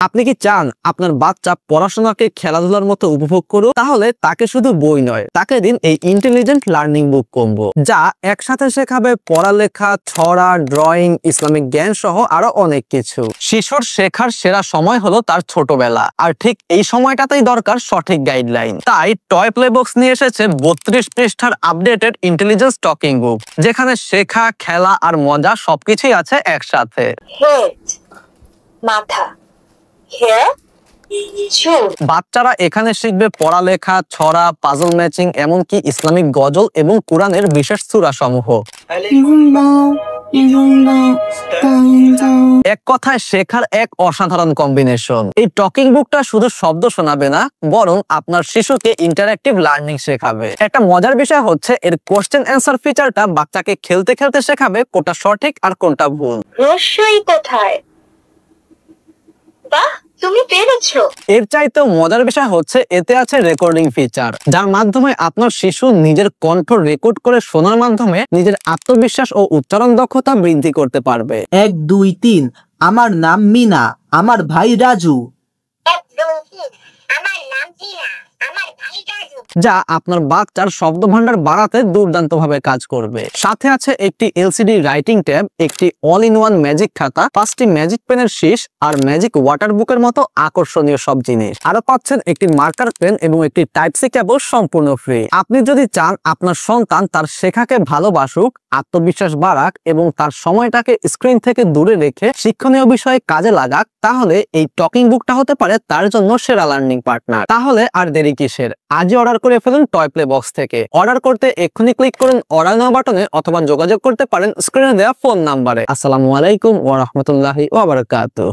আপনি কি চান আপনার বাচ্চা পড়াশোনাকে খেলাধুলার মতো উপভোগ করুক? তাহলে তাকে শুধু বই নয়, তাকে দিন এই ইন্টেলিজেন্ট লার্নিং বুক কম্বো, যা একসাথে শেখাবে পড়ালেখা, ছড়া, ড্রয়িং, ইসলামিক জ্ঞান সহ আরো অনেক কিছু। শিশুর শেখার সেরা সময় হলো তার ছোটবেলা, আর ঠিক এই সময়টাতেই দরকার সঠিক গাইডলাইন। তাই টয় প্লে বক্স নিয়ে এসেছে 32 পৃষ্ঠার আপডেটেড ইন্টেলিজেন্স টকিং বুক, যেখানে শেখা, খেলা আর মজা সবকিছুই আছে একসাথে। মাথা, বাচ্চারা এখানে শিখবে পড়ালেখা, ছড়া, পাজল ম্যাচিং, এমনকি ইসলামিক গজল এবং কোরআনের বিশেষ সূরা সমূহ। এক কথায় শেখার এক অসাধারণ কম্বিনেশন। এই টকিং বুকটা শুধু শব্দ শোনাবে না, বরং আপনার শিশুকে ইন্টারঅ্যাক্টিভ লার্নিং শেখাবে। একটা মজার বিষয় হচ্ছে এর কোশ্চেন অ্যান্সার ফিচারটা বাচ্চাকে খেলতে খেলতে শেখাবে কোনটা সঠিক আর কোনটা ভুল। রহস্যই কোথায়? বাহ, তুমি পেরেছো। এর চাইতেও মজার বিষয় হচ্ছে এতে আছে রেকর্ডিং ফিচার, যার মাধ্যমে আপনার শিশু নিজের কণ্ঠ রেকর্ড করে শোনার মাধ্যমে নিজের আত্মবিশ্বাস ও উচ্চারণ দক্ষতা বৃদ্ধি করতে পারবে। 1 2 3 আমার নাম মিনা, আমার ভাই রাজু। 1 2 3 আমার নাম টিনা, আমার ভাই রাজু। যা আপনার বাচ্চার শব্দ ভান্ডার বাড়াতে দুর্দান্তভাবে কাজ করবে। সাথে আছে একটি এলসিডি রাইটিং ট্যাব, একটি অল ইন ওয়ান ম্যাজিক খাতা, 5টি ম্যাজিক পেনের শীষ আর ম্যাজিক ওয়াটার বুকের মতো আকর্ষণীয় সব জিনিস। আরো পাচ্ছেন একটি মার্কার পেন এবং একটি টাইপ সি কেবল সম্পূর্ণ ফ্রি। আপনি যদি চান আপনার সন্তান তার শেখাকে ভালোবাসুক, আত্মবিশ্বাস বাড়াক এবং তার সময়টাকে স্ক্রিন থেকে দূরে রেখে শিক্ষণীয় বিষয়ে কাজে লাগাক, তাহলে এই টকিং বুকটা হতে পারে তার জন্য সেরা লার্নিং পার্টনার। তাহলে আর দেরি কিসের? আজই অর্ডার করে ফেলুন টয় প্লে বক্স থেকে। অর্ডার করতে এক্ষুনি ক্লিক করুন অর্ডার নাও বাটনে, অথবা যোগাযোগ করতে পারেন স্ক্রিনে দেওয়া ফোন নাম্বারে। আসসালামু আলাইকুম ওয়া রাহমাতুল্লাহি ওয়া বারাকাতুহু।